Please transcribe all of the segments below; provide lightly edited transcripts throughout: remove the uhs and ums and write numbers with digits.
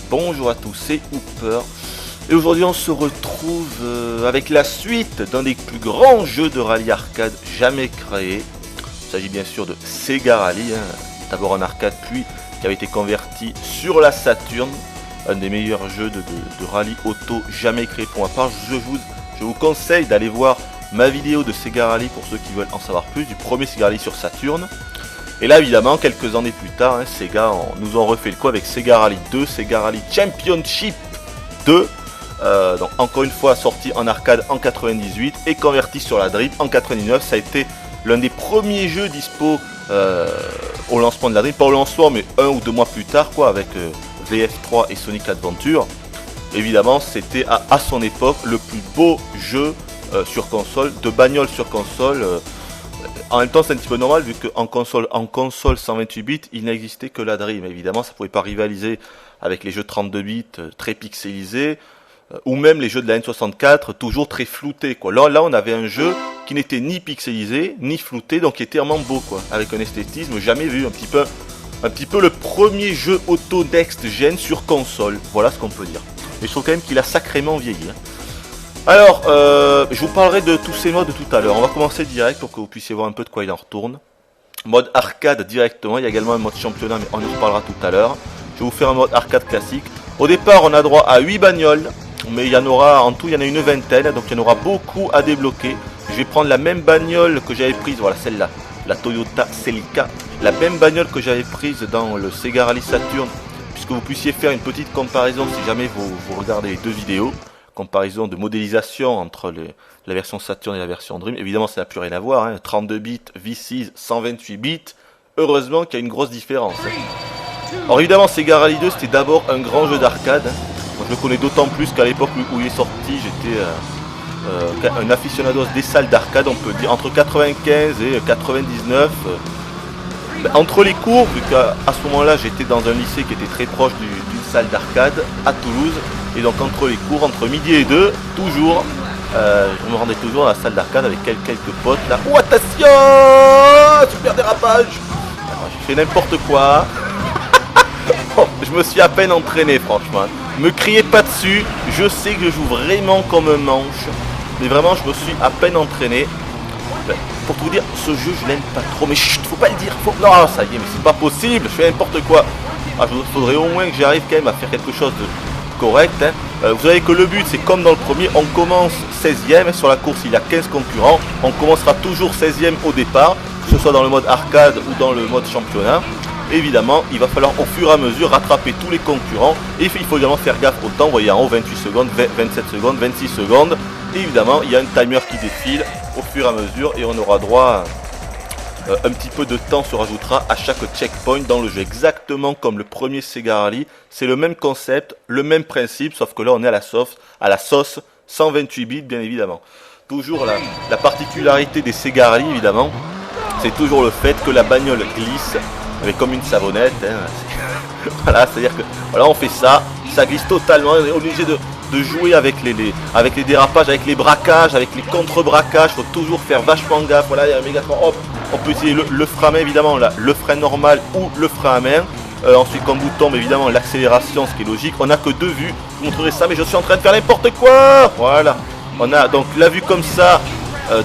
bonjour à tous, c'est Hooper. Et aujourd'hui on se retrouve avec la suite d'un des plus grands jeux de rallye arcade jamais créés. Il s'agit bien sûr de Sega Rally, d'abord un arcade puis qui avait été converti sur la Saturn. Un des meilleurs jeux de rallye auto jamais créé pour ma part. Je vous conseille d'aller voir ma vidéo de Sega Rally pour ceux qui veulent en savoir plus, du premier Sega Rally sur Saturn. Et là évidemment quelques années plus tard, Sega nous ont refait le coup avec Sega Rally 2, Sega Rally Championship 2. Donc encore une fois sorti en arcade en 98 et converti sur la Dream en 99. Ça a été l'un des premiers jeux dispo au lancement de la Dream, pas au lancement mais 1 ou 2 mois plus tard quoi, avec VF3 et Sonic Adventure. Évidemment c'était à son époque le plus beau jeu sur console, de bagnole sur console. En même temps c'est un petit peu normal vu qu'en console 128 bits il n'existait que la Dream. Évidemment ça pouvait pas rivaliser avec les jeux 32 bits très pixelisés ou même les jeux de la N64 toujours très floutés quoi. Là on avait un jeu qui n'était ni pixelisé ni flouté, donc qui était vraiment beau quoi, avec un esthétisme jamais vu, un petit peu le premier jeu auto next gen sur console, voilà ce qu'on peut dire. Mais je trouve quand même qu'il a sacrément vieilli. Alors, je vous parlerai de tous ces modes tout à l'heure. On va commencer direct pour que vous puissiez voir un peu de quoi il en retourne. Mode arcade directement, il y a également un mode championnat, mais on en reparlera tout à l'heure. Je vais vous faire un mode arcade classique. Au départ, on a droit à 8 bagnoles, mais il y en aura, en tout, il y en a une vingtaine, donc il y en aura beaucoup à débloquer. Je vais prendre la même bagnole que j'avais prise, voilà celle-là, la Toyota Celica. La même bagnole que j'avais prise dans le Sega Rally Saturn, puisque vous puissiez faire une petite comparaison si jamais vous regardez les deux vidéos. Comparaison de modélisation entre la version Saturn et la version Dream. Évidemment, ça n'a plus rien à voir. 32 bits, V6, 128 bits. Heureusement qu'il y a une grosse différence. Alors évidemment, Sega Rally 2, c'était d'abord un grand jeu d'arcade. Moi, je le connais d'autant plus qu'à l'époque où il est sorti, j'étais un aficionado des salles d'arcade, on peut dire, entre 95 et 99. Entre les cours, vu qu'à ce moment-là, j'étais dans un lycée qui était très proche d'une salle d'arcade à Toulouse. Et donc entre les cours, entre midi et 2, toujours, je me rendais toujours à la salle d'arcade avec quelques potes là. Oh attention, super dérapage. Alors, j'ai fait n'importe quoi. Je me suis à peine entraîné franchement. Me criez pas dessus, je sais que je joue vraiment comme un manche. Mais vraiment je me suis à peine entraîné. Pour tout vous dire, ce jeu je l'aime pas trop. Mais chut, faut pas le dire. Non, ça y est, mais c'est pas possible, je fais n'importe quoi. Il faudrait au moins que j'arrive quand même à faire quelque chose de correct. Vous savez que le but c'est comme dans le premier, on commence 16ème, sur la course il y a 15 concurrents, on commencera toujours 16ème au départ, que ce soit dans le mode arcade ou dans le mode championnat. Évidemment il va falloir au fur et à mesure rattraper tous les concurrents et il faut évidemment faire gaffe au temps. Vous voyez en haut 28 secondes, 27 secondes, 26 secondes et évidemment il y a un timer qui défile au fur et à mesure et on aura droit à un petit peu de temps se rajoutera à chaque checkpoint dans le jeu, exactement comme le premier Sega Rally. C'est le même concept, le même principe, sauf que là on est à la sauce 128 bits bien évidemment. Toujours la particularité des Sega Rally évidemment, c'est toujours le fait que la bagnole glisse avec comme une savonnette. Voilà, c'est-à-dire que voilà, on fait ça glisse totalement, on est obligé de jouer avec les dérapages, avec les braquages, avec les contre-braquages, faut toujours faire vachement gaffe. Voilà, il y a un Megatron, hop, on peut utiliser le frein à main évidemment, là, le frein normal ou le frein à main. Ensuite quand vous tombez évidemment l'accélération, ce qui est logique, on n'a que deux vues, je vous montrerai ça mais je suis en train de faire n'importe quoi. Voilà, on a donc la vue comme ça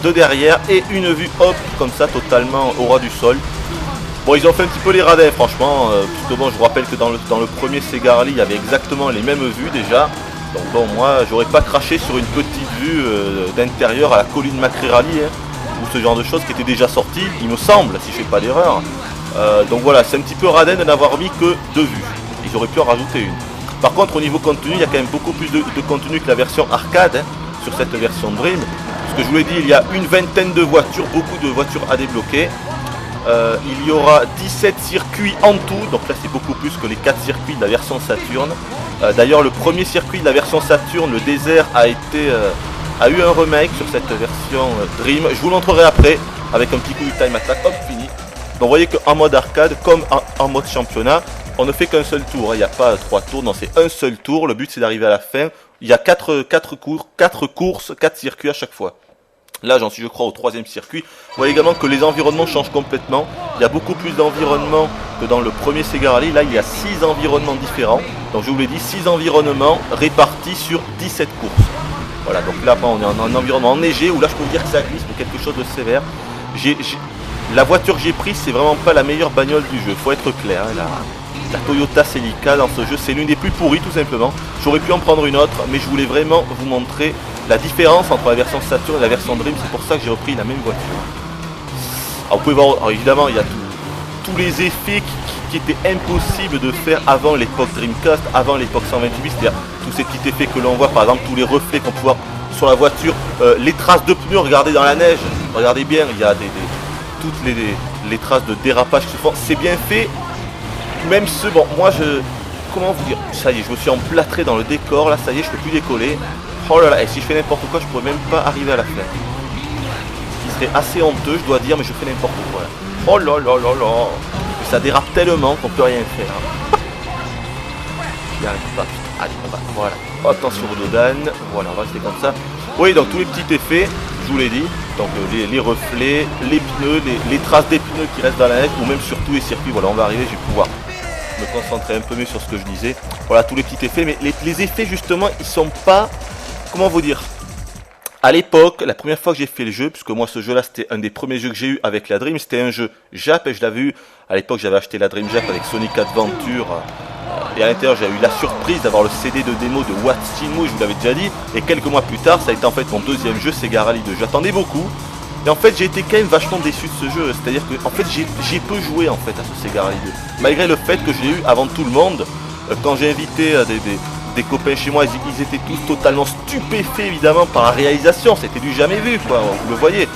de derrière et une vue hop comme ça totalement au ras du sol. Bon, ils ont fait un petit peu les radins franchement, puisque bon, je vous rappelle que dans le premier Sega Rally il y avait exactement les mêmes vues déjà. Donc bon, moi j'aurais pas craché sur une petite vue d'intérieur à la colline Macré Rally ou ce genre de choses qui était déjà sorti, il me semble, si je fais pas d'erreur. Donc voilà, c'est un petit peu radin de n'avoir mis que deux vues. Ils auraient pu en rajouter une. Par contre au niveau contenu, il y a quand même beaucoup plus de contenu que la version arcade sur cette version Dream. Parce que je vous l'ai dit, il y a une vingtaine de voitures, beaucoup de voitures à débloquer. Il y aura 17 circuits en tout, donc là c'est beaucoup plus que les 4 circuits de la version Saturn. D'ailleurs le premier circuit de la version Saturn, le désert, a eu un remake sur cette version Dream. Je vous le montrerai après avec un petit coup de time attack, hop fini. Donc vous voyez qu'en mode arcade comme en mode championnat, on ne fait qu'un seul tour, il n'y a pas 3 tours, non c'est un seul tour, le but c'est d'arriver à la fin. Il y a 4 courses, 4 circuits à chaque fois. Là, j'en suis, je crois, au 3e circuit. Vous voyez également que les environnements changent complètement. Il y a beaucoup plus d'environnements que dans le premier Sega Rally. Là, il y a 6 environnements différents. Donc, je vous l'ai dit, 6 environnements répartis sur 17 courses. Voilà, donc là, on est en environnement enneigé, où là, je peux vous dire que ça glisse, mais quelque chose de sévère. La voiture que j'ai prise, c'est vraiment pas la meilleure bagnole du jeu. Faut être clair, hein, la Toyota Celica dans ce jeu, c'est l'une des plus pourries, tout simplement. J'aurais pu en prendre une autre, mais je voulais vraiment vous montrer la différence entre la version Saturn et la version Dream. C'est pour ça que j'ai repris la même voiture. Alors, vous pouvez voir, alors, évidemment, il y a tous les effets qui étaient impossibles de faire avant l'époque Dreamcast, avant l'époque 128, c'est-à-dire tous ces petits effets que l'on voit, par exemple tous les reflets qu'on peut voir sur la voiture, les traces de pneus, regardez dans la neige, regardez bien, il y a toutes les traces de dérapage qui se font, c'est bien fait, même ce, bon, moi comment vous dire, ça y est, je me suis emplâtré dans le décor, là ça y est, je peux plus décoller, oh là là, et si je fais n'importe quoi, je pourrais même pas arriver à la fenêtre, ce qui serait assez honteux, je dois dire, mais je fais n'importe quoi là. Oh là là là là. Ça dérape tellement qu'on peut rien faire. J'y arrive pas. Allez, voilà. Attention au dodane. Voilà, on va rester comme ça. Oui, donc tous les petits effets, je vous l'ai dit. Donc les reflets, les pneus, les traces des pneus qui restent dans la neige, ou même sur tous les circuits. Voilà, on va arriver, je vais pouvoir me concentrer un peu mieux sur ce que je disais. Voilà, tous les petits effets. Mais les effets, justement, ils sont pas... Comment vous dire ? À l'époque, la première fois que j'ai fait le jeu, puisque moi ce jeu-là c'était un des premiers jeux que j'ai eu avec la Dream, c'était un jeu Jap et je l'avais eu, à l'époque j'avais acheté la Dream Jap avec Sonic Adventure et à l'intérieur j'ai eu la surprise d'avoir le CD de démo de What's Shenmue, je vous l'avais déjà dit, et quelques mois plus tard ça a été en fait mon deuxième jeu Sega Rally 2, j'attendais beaucoup, et en fait j'ai été quand même vachement déçu de ce jeu, c'est-à-dire que en fait j'ai peu joué en fait à ce Sega Rally 2, malgré le fait que je l'ai eu avant tout le monde, quand j'ai invité des copains chez moi, ils étaient tous totalement stupéfaits évidemment par la réalisation, c'était du jamais vu quoi, vous le voyez.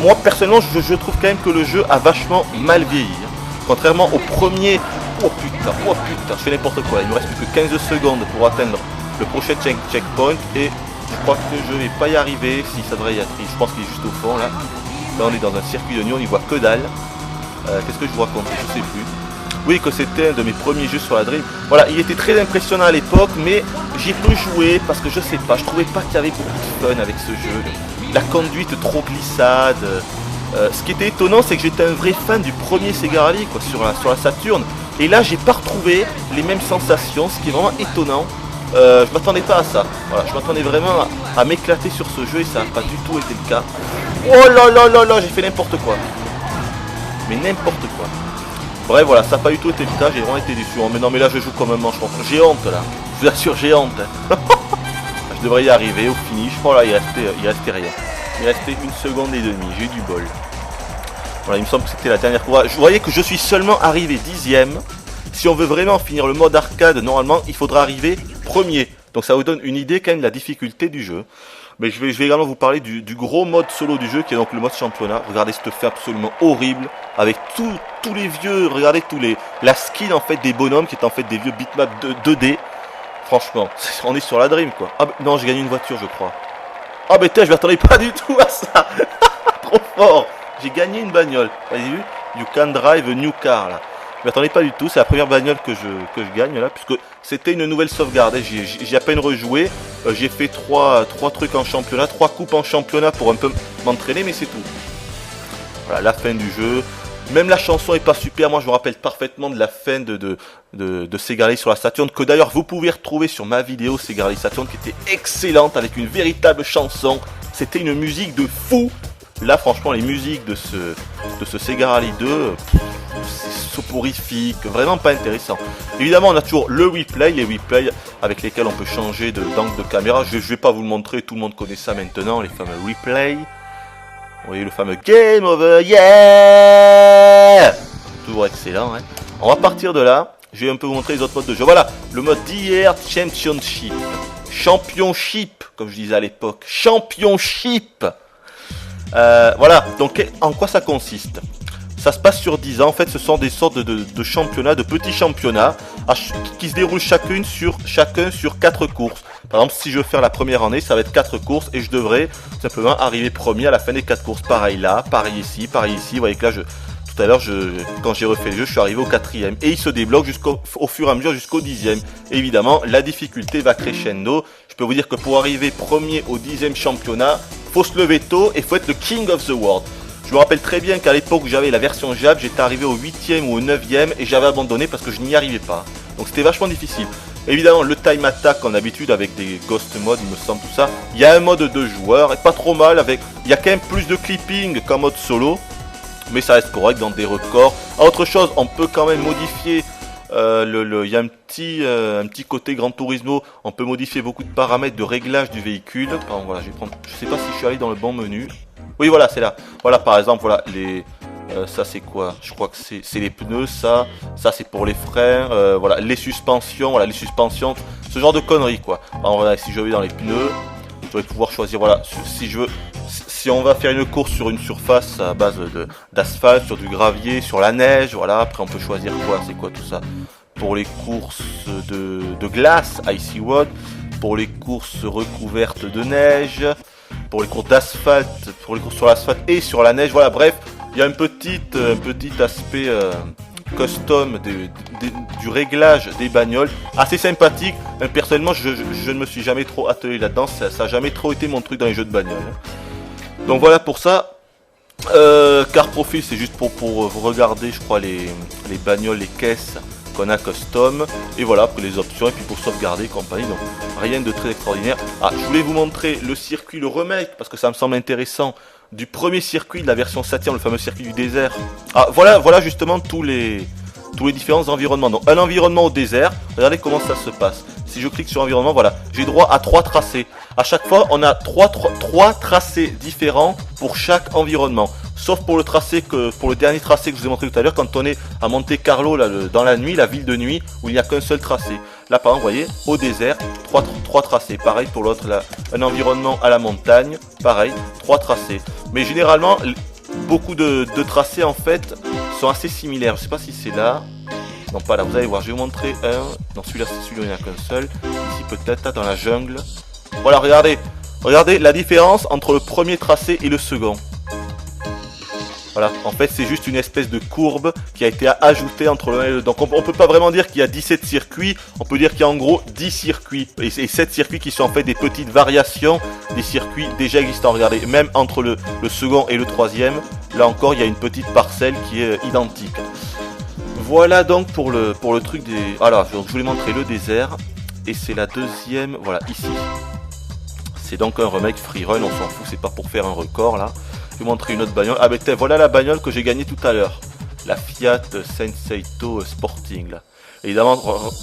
Moi personnellement je trouve quand même que le jeu a vachement mal vieilli, hein. Contrairement au premier, oh putain, je fais n'importe quoi, il me reste plus que 15 secondes pour atteindre le prochain checkpoint et je crois que je vais pas y arriver, si ça devrait y être, je pense qu'il est juste au fond là. Là on est dans un circuit de Nyon, on y voit que dalle, qu'est-ce que je vous raconte, je sais plus. Oui, que c'était un de mes premiers jeux sur la Dream. Voilà, il était très impressionnant à l'époque, mais j'ai peu joué parce que je sais pas, je trouvais pas qu'il y avait beaucoup de fun avec ce jeu. La conduite trop glissade. Ce qui était étonnant, c'est que j'étais un vrai fan du premier Sega Rally quoi, sur la Saturn. Et là, j'ai pas retrouvé les mêmes sensations, ce qui est vraiment étonnant. Je m'attendais pas à ça. Voilà, je m'attendais vraiment à m'éclater sur ce jeu et ça n'a pas du tout été le cas. Oh là là là là, j'ai fait n'importe quoi. Mais n'importe quoi. Bref, voilà, ça n'a pas du tout été le cas, j'ai vraiment été déçu. Mais non, mais là, je joue comme un manche. J'ai honte, là. Je vous assure, j'ai honte. Je devrais y arriver au finish. Voilà, il restait rien. Il restait 1 seconde et demie. J'ai eu du bol. Voilà, il me semble que c'était la dernière course. Je voyais que je suis seulement arrivé 10ème. Si on veut vraiment finir le mode arcade, normalement, il faudra arriver premier. Donc ça vous donne une idée quand même de la difficulté du jeu. Mais je vais également vous parler du gros mode solo du jeu qui est donc le mode championnat. Regardez cette fait absolument horrible avec tous les vieux, regardez la skin en fait des bonhommes qui est en fait des vieux bitmaps 2D. Franchement, on est sur la Dream quoi. Ah non, j'ai gagné une voiture je crois. Ah mais tiens, je m'attendais pas du tout à ça. Trop fort. J'ai gagné une bagnole. Vous avez vu? You can drive a new car là. Je m'attendais pas du tout, c'est la première bagnole que je gagne là, puisque c'était une nouvelle sauvegarde. J'ai à peine rejoué, j'ai fait 3 trucs en championnat, 3 coupes en championnat pour un peu m'entraîner, mais c'est tout. Voilà, la fin du jeu. Même la chanson est pas super, moi je me rappelle parfaitement de la fin de Sega Rally sur la Saturn, que d'ailleurs vous pouvez retrouver sur ma vidéo Sega Rally Saturn, qui était excellente, avec une véritable chanson. C'était une musique de fou. Là franchement les musiques de ce Sega Rally 2, c'est soporifique, vraiment pas intéressant. Évidemment on a toujours le replay, les replays avec lesquels on peut changer d'angle de caméra. Je vais pas vous le montrer, tout le monde connaît ça maintenant, les fameux replays. Vous voyez le fameux Game Over, yeah. Toujours excellent, hein. On va partir de là, je vais un peu vous montrer les autres modes de jeu. Voilà, le mode d'hier, Championship. Championship, comme je disais à l'époque. Championship. Voilà, donc en quoi ça consiste? Ça se passe sur 10 ans, en fait ce sont des sortes de championnats, de petits championnats qui se déroulent chacun sur 4 courses. Par exemple, si je veux faire la première année, ça va être 4 courses et je devrais simplement arriver premier à la fin des 4 courses. Pareil là, pareil ici, vous voyez que là tout Tout à l'heure, quand j'ai refait le jeu, je suis arrivé au 4e. Et il se débloque au fur et à mesure jusqu'au 10e. Évidemment, la difficulté va crescendo. Je peux vous dire que pour arriver premier au 10e championnat, faut se lever tôt et faut être le King of the World. Je me rappelle très bien qu'à l'époque où j'avais la version Jab, j'étais arrivé au 8e ou au 9e et j'avais abandonné parce que je n'y arrivais pas. Donc c'était vachement difficile. Évidemment, le time attack en habitude avec des ghost modes, il me semble tout ça. Il y a un mode de 2 joueurs et pas trop mal avec. Il y a quand même plus de clipping qu'en mode solo, mais ça reste correct dans des records. Autre chose, on peut quand même modifier. Il y a un petit côté Gran Turismo. On peut modifier beaucoup de paramètres de réglage du véhicule. Par exemple, voilà, je sais pas si je suis allé dans le bon menu. Oui, voilà, c'est là. Voilà, par exemple, voilà ça c'est quoi? Je crois que c'est les pneus, ça c'est pour les freins, voilà, les suspensions, ce genre de conneries quoi. Alors voilà, si je vais dans les pneus, je vais pouvoir choisir, voilà, si on va faire une course sur une surface à base d'asphalte, sur du gravier, sur la neige, voilà, après on peut choisir quoi, c'est quoi tout ça. Pour les courses de glace, Icy Road, pour les courses recouvertes de neige, pour les courses d'asphalte, pour les courses sur l'asphalte et sur la neige, voilà, bref. Il y a un petit aspect custom du réglage des bagnoles, assez sympathique. Personnellement, je ne me suis jamais trop attelé là-dedans, ça n'a jamais trop été mon truc dans les jeux de bagnole. Donc voilà pour ça. Car profil, c'est juste pour vous regarder, je crois, les bagnoles, les caisses qu'on a custom. Et voilà, pour les options, et puis pour sauvegarder, compagnie. Donc rien de très extraordinaire. Ah, je voulais vous montrer le circuit, le remake, parce que ça me semble intéressant. Du premier circuit de la version Saturn, le fameux circuit du désert. Ah, voilà justement tous les différents environnements. Donc un environnement au désert, regardez comment ça se passe. Si je clique sur environnement, voilà, j'ai droit à 3 tracés. À chaque fois, on a 3 tracés différents pour chaque environnement. Sauf pour le dernier tracé que je vous ai montré tout à l'heure, quand on est à Monte Carlo, là, dans la nuit, la ville de nuit, où il n'y a qu'un seul tracé. Là, par exemple, vous voyez, au désert, 3 tracés. Pareil pour l'autre, là, un environnement à la montagne, pareil, 3 tracés. Mais généralement, beaucoup de tracés, en fait, sont assez similaires. Je ne sais pas si c'est là. Non, pas là, vous allez voir, je vais vous montrer un. Non, celui-là, c'est celui-là, il n'y en a qu'un seul. Ici, peut-être, là, dans la jungle. Voilà, regardez la différence entre le premier tracé et le second. Voilà, en fait c'est juste une espèce de courbe qui a été ajoutée entre le 1 et le 2. Donc on peut pas vraiment dire qu'il y a 17 circuits, on peut dire qu'il y a en gros 10 circuits. Et 7 circuits qui sont en fait des petites variations des circuits déjà existants. Regardez, même entre le second et le troisième, là encore il y a une petite parcelle qui est identique. Voilà donc pour le truc des... Alors, je voulais montrer le désert. Et c'est la deuxième, voilà, ici. C'est donc un remake freerun, on s'en fout, c'est pas pour faire un record là. Je vais vous montrer une autre bagnole. Ah ben voilà la bagnole que j'ai gagnée tout à l'heure. La Fiat Senseiito Sporting là. Évidemment,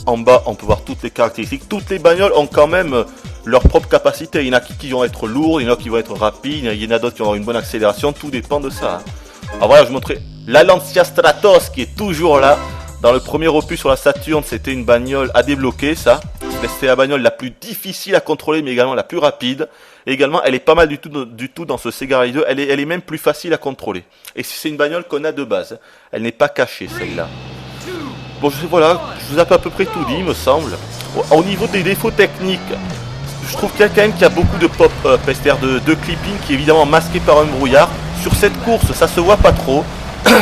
en bas, on peut voir toutes les caractéristiques. Toutes les bagnoles ont quand même leur propre capacité. Il y en a qui vont être lourdes, il y en a qui vont être rapides, il y en a d'autres qui vont avoir une bonne accélération. Tout dépend de ça. Alors voilà, je vous montrais la Lancia Stratos qui est toujours là. Dans le premier opus sur la Saturn, c'était une bagnole à débloquer, ça. C'était la bagnole la plus difficile à contrôler, mais également la plus rapide. Et également, elle est pas mal du tout dans ce Sega Rally 2. Elle est même plus facile à contrôler. Et c'est une bagnole qu'on a de base. Elle n'est pas cachée, celle-là. Bon, voilà, je vous ai à peu près tout dit, il me semble. Au niveau des défauts techniques, je trouve qu'il y a quand même beaucoup de pop-up, c'est-à-dire de clipping qui est évidemment masqué par un brouillard. Sur cette course, ça se voit pas trop.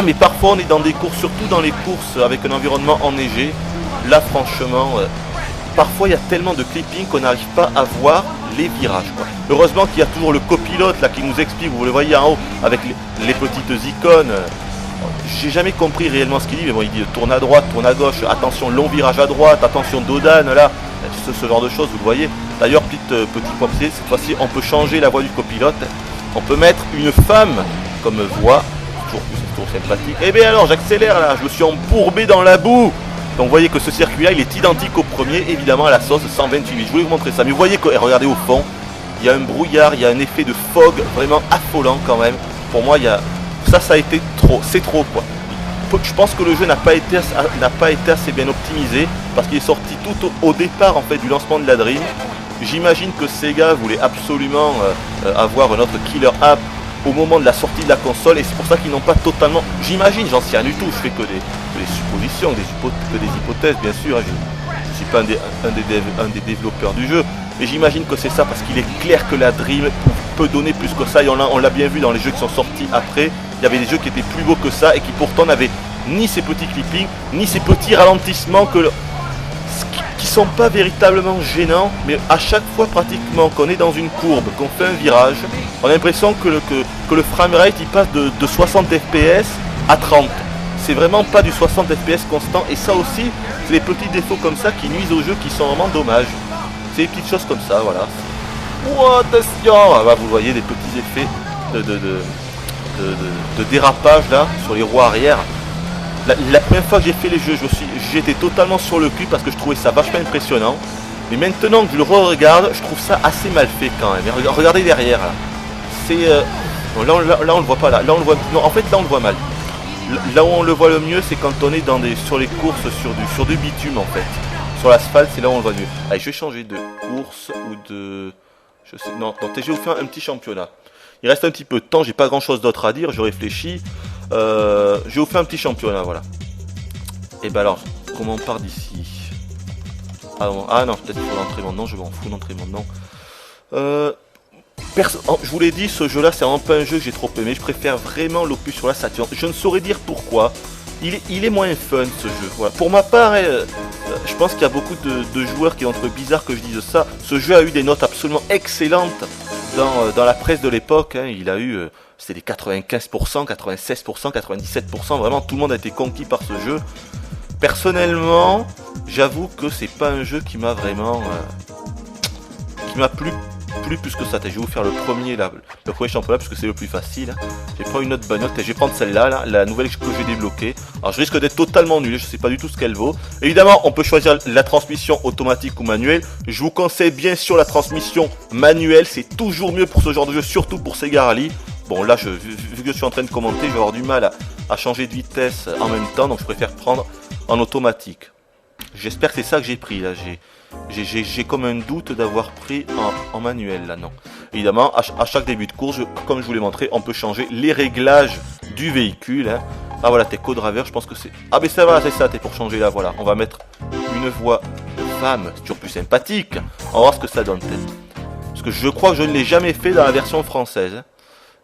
Mais parfois, on est dans des courses, surtout dans les courses avec un environnement enneigé. Là, franchement... Parfois il y a tellement de clipping qu'on n'arrive pas à voir les virages quoi. Heureusement qu'il y a toujours le copilote là qui nous explique, vous le voyez en haut avec les petites icônes. J'ai jamais compris réellement ce qu'il dit, mais bon il dit tourne à droite, tourne à gauche, attention long virage à droite, attention dodane là, ce genre de choses vous le voyez. D'ailleurs petit point précis, cette fois-ci on peut changer la voix du copilote, on peut mettre une femme comme voix, toujours sympathique. Et bien alors j'accélère là, je me suis embourbé dans la boue. Donc vous voyez que ce circuit-là, il est identique au premier, évidemment à la sauce 128. Je voulais vous montrer ça, mais vous voyez que, regardez au fond, il y a un brouillard, il y a un effet de fog vraiment affolant quand même. Pour moi, ça a été trop, c'est trop quoi. Je pense que le jeu n'a pas été assez bien optimisé, parce qu'il est sorti tout au départ en fait du lancement de la Dream. J'imagine que Sega voulait absolument avoir notre killer app au moment de la sortie de la console, et c'est pour ça qu'ils n'ont pas totalement... J'imagine, j'en sais rien du tout, je fais que des suppositions, que des hypothèses bien sûr, je ne suis pas un des développeurs du jeu, mais j'imagine que c'est ça parce qu'il est clair que la Dream peut donner plus que ça, et on l'a bien vu dans les jeux qui sont sortis après. Il y avait des jeux qui étaient plus beaux que ça et qui pourtant n'avaient ni ces petits clippings, ni ces petits ralentissements qui sont pas véritablement gênants, mais à chaque fois pratiquement qu'on est dans une courbe, qu'on fait un virage, on a l'impression que le framerate il passe de 60 fps à 30. C'est vraiment pas du 60 fps constant, et ça aussi, c'est des petits défauts comme ça qui nuisent au jeu, qui sont vraiment dommages. C'est des petites choses comme ça, voilà. Oh, attention, ah, bah, vous voyez des petits effets de dérapage là, sur les roues arrière. La première fois que j'ai fait les jeux, j'étais totalement sur le cul parce que je trouvais ça vachement impressionnant. Mais maintenant que je le re-regarde, je trouve ça assez mal fait quand même. Et regardez derrière là. C'est bon, là on le voit pas là. Là on le voit. Non, en fait là on le voit mal. Là où on le voit le mieux, c'est quand on est sur les courses sur du bitume en fait. Sur l'asphalte, c'est là où on le voit mieux. Allez, je vais changer de course ou de. Je sais. Non, je vais vous faire un petit championnat. Il reste un petit peu de temps, j'ai pas grand chose d'autre à dire, je réfléchis. Je vais vous faire un petit championnat, voilà. Et ben alors, comment on part d'ici? Ah non, peut-être qu'il faut l'entrée maintenant, je m'en fous l'entrée maintenant. Je vous l'ai dit, ce jeu là c'est vraiment pas un jeu que j'ai trop aimé, je préfère vraiment l'opus sur la Saturn. Je ne saurais dire pourquoi, il est moins fun ce jeu, voilà. Pour ma part, je pense qu'il y a beaucoup de joueurs qui vont être bizarres que je dise ça. Ce jeu a eu des notes absolument excellentes dans la presse de l'époque, hein. Il a eu, c'était des 95%, 96%, 97%, vraiment tout le monde a été conquis par ce jeu. Personnellement, j'avoue que c'est pas un jeu qui m'a vraiment, qui m'a plu plus que ça. Je vais vous faire le premier championnat parce que c'est le plus facile. J'ai pris une autre bagnole, je vais prendre celle-là, là, la nouvelle que j'ai débloquée. Alors je risque d'être totalement nul, je sais pas du tout ce qu'elle vaut. Évidemment, on peut choisir la transmission automatique ou manuelle. Je vous conseille bien sûr la transmission manuelle, c'est toujours mieux pour ce genre de jeu, surtout pour Sega Rally. Bon là, vu que je suis en train de commenter, je vais avoir du mal à changer de vitesse en même temps, donc je préfère prendre en automatique. J'espère que c'est ça que j'ai pris là. J'ai comme un doute d'avoir pris en manuel là, non. Évidemment, à chaque début de course, comme je vous l'ai montré, on peut changer les réglages du véhicule, hein. Ah voilà, t'es co-driver, je pense que c'est... Ah mais ça va, c'est ça, t'es pour changer là, voilà. On va mettre une voix de femme, c'est toujours plus sympathique. On va voir ce que ça donne peut-être. Parce que je crois que je ne l'ai jamais fait dans la version française.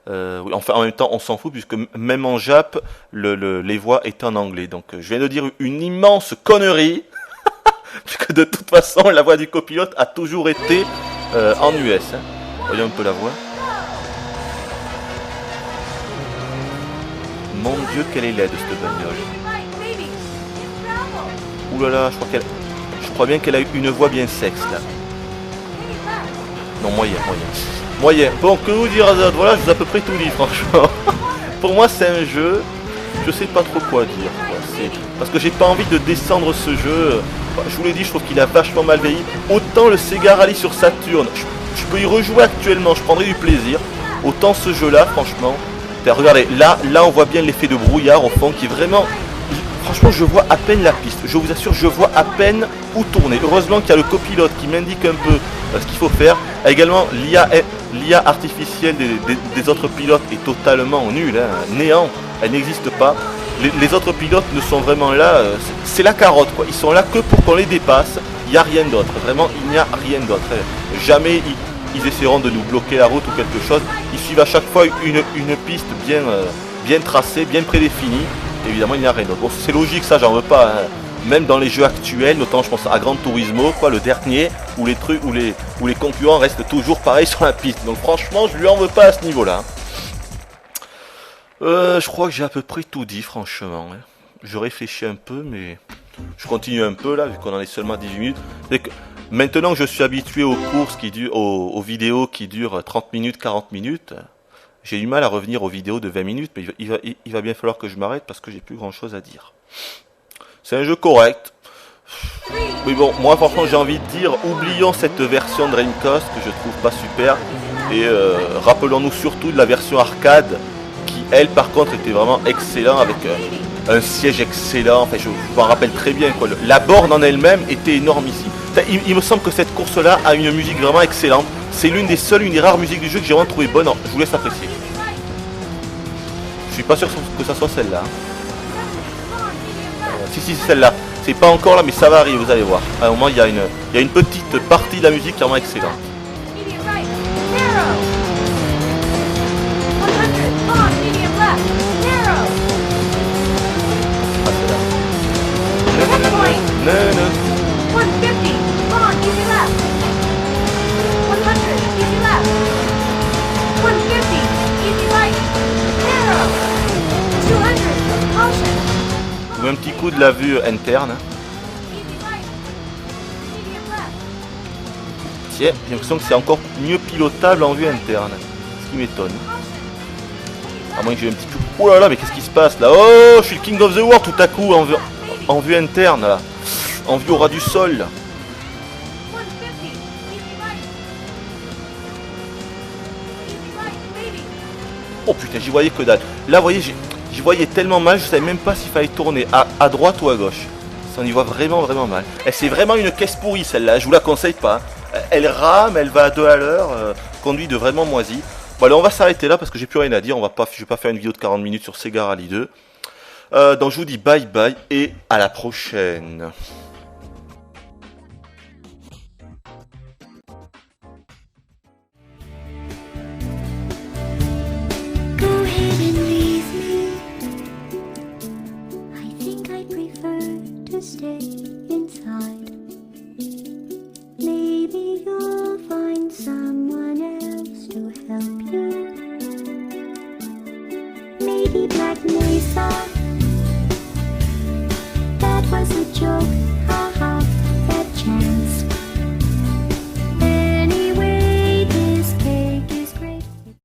Oui, enfin en même temps on s'en fout puisque même en Jap, les voix étaient en anglais. Donc je viens de dire une immense connerie. Puisque de toute façon la voix du copilote a toujours été en US, hein. Voyons un peu la voix. Mon Dieu, quelle est laide cette bagnole. Ouh là là, je crois bien qu'elle a une voix bien sexe là. Non, moyen. Bon, que vous dire d'autre? Voilà, je vous ai à peu près tout dit franchement. Pour moi c'est un jeu, je sais pas trop quoi dire, quoi. Parce que j'ai pas envie de descendre ce jeu. Je vous l'ai dit, je trouve qu'il a vachement mal vieilli. Autant le Sega Rally sur Saturn, je peux y rejouer actuellement, je prendrai du plaisir. Autant ce jeu là, franchement. Regardez, là on voit bien l'effet de brouillard au fond qui est vraiment... Franchement, je vois à peine la piste. Je vous assure, je vois à peine où tourner. Heureusement qu'il y a le copilote qui m'indique un peu ce qu'il faut faire. Également, l'IA artificielle des autres pilotes est totalement nulle, hein, néant. Elle n'existe pas. Les autres pilotes ne sont vraiment là, c'est la carotte quoi, ils sont là que pour qu'on les dépasse, il n'y a rien d'autre, vraiment il n'y a rien d'autre. Jamais ils essaieront de nous bloquer la route ou quelque chose, ils suivent à chaque fois une piste bien tracée, bien prédéfinie, évidemment il n'y a rien d'autre. Bon, c'est logique, ça j'en veux pas, hein. Même dans les jeux actuels, notamment je pense à Gran Turismo, quoi, le dernier, où les concurrents restent toujours pareils sur la piste, donc franchement je lui en veux pas à ce niveau-là. Je crois que j'ai à peu près tout dit, franchement. Je réfléchis un peu, mais je continue un peu là, vu qu'on en est seulement à 18 minutes. C'est que maintenant que je suis habitué aux courses aux vidéos qui durent 30 minutes, 40 minutes, j'ai du mal à revenir aux vidéos de 20 minutes, mais il va bien falloir que je m'arrête parce que j'ai plus grand chose à dire. C'est un jeu correct. Mais bon, moi franchement j'ai envie de dire, oublions cette version Dreamcast que je trouve pas super, et rappelons-nous surtout de la version arcade, qui elle par contre était vraiment excellent avec un siège excellent, enfin je m'en rappelle très bien quoi. La borne en elle-même était énorme ici. Il me semble que cette course là a une musique vraiment excellente, c'est une des rares musiques du jeu que j'ai vraiment trouvé bonne. Non, je vous laisse apprécier. Je suis pas sûr que ça soit celle-là. Si c'est celle-là. C'est pas encore là, mais ça va arriver, vous allez voir. À un moment, il y a une petite partie de la musique qui est vraiment excellente. Medium right. Narrow. 100. On. Medium left. Narrow. Ah, c'est là. Checkpoint. 150. On. Easy left. 100. Easy left. 150. Easy right. Narrow. 200. Caution. Je vous mets un petit coup de la vue interne. Easy right. Medium left. Tiens, j'ai l'impression que c'est encore mieux pilotable en vue interne. Ce qui m'étonne. À moins que j'ai un petit coup. Oh là là, mais qu'est-ce qui se passe là? Oh, je suis le King of the World tout à coup en vue interne là. En vue au ras du sol là. 150. Easy right. Easy right, baby. Oh putain, j'y voyais que dalle. Là, vous voyez, j'y voyais tellement mal, je savais même pas s'il fallait tourner à droite ou à gauche. Ça, on y voit vraiment, vraiment mal. Et c'est vraiment une caisse pourrie celle-là, je vous la conseille pas. Elle rame, elle va à 2 à l'heure, conduit de vraiment moisi. Bon, allez, on va s'arrêter là parce que j'ai plus rien à dire. Je vais pas faire une vidéo de 40 minutes sur Sega Rally 2. Donc je vous dis bye bye et à la prochaine. Go ahead and leave me. I think I prefer to stay inside. Maybe you'll find someone else to help you. Maybe Black Mesa.